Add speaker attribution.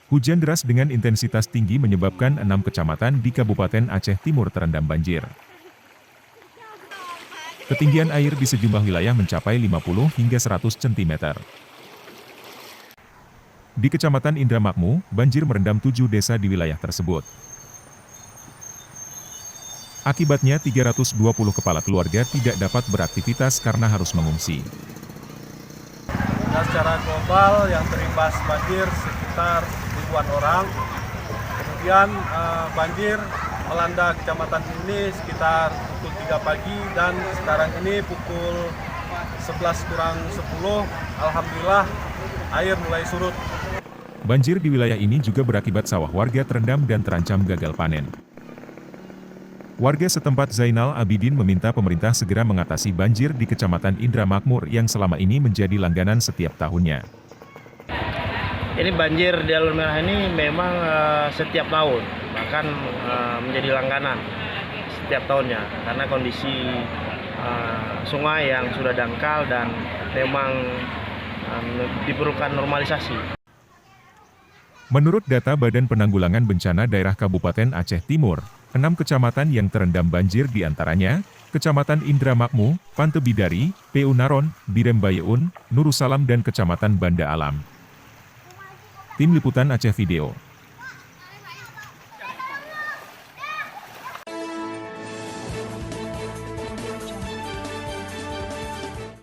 Speaker 1: Hujan deras dengan intensitas tinggi menyebabkan 6 kecamatan di Kabupaten Aceh Timur terendam banjir. Ketinggian air di sejumlah wilayah mencapai 50 hingga 100 cm. Di Kecamatan Indramakmu, banjir merendam 7 desa di wilayah tersebut. Akibatnya 320 kepala keluarga tidak dapat beraktivitas karena harus mengungsi.
Speaker 2: Nah, secara global yang terimbas banjir sekitar ribuan orang. Kemudian banjir melanda kecamatan ini sekitar pukul 3 pagi dan sekarang ini pukul 11 kurang 10, alhamdulillah air mulai surut.
Speaker 1: Banjir di wilayah ini juga berakibat sawah warga terendam dan terancam gagal panen. Warga setempat Zainal Abidin meminta pemerintah segera mengatasi banjir di Kecamatan Indramakmur yang selama ini menjadi langganan setiap tahunnya.
Speaker 3: Ini banjir di Alur Merah ini memang setiap tahun, bahkan menjadi langganan setiap tahunnya karena kondisi sungai yang sudah dangkal dan memang diperlukan normalisasi.
Speaker 1: Menurut data Badan Penanggulangan Bencana Daerah Kabupaten Aceh Timur, 6 kecamatan yang terendam banjir diantaranya, Kecamatan Indramakmu, Pantebidari, PU Naron, Birem Bayeun, Nurusalam dan Kecamatan Banda Alam. Tim Liputan Aceh Video.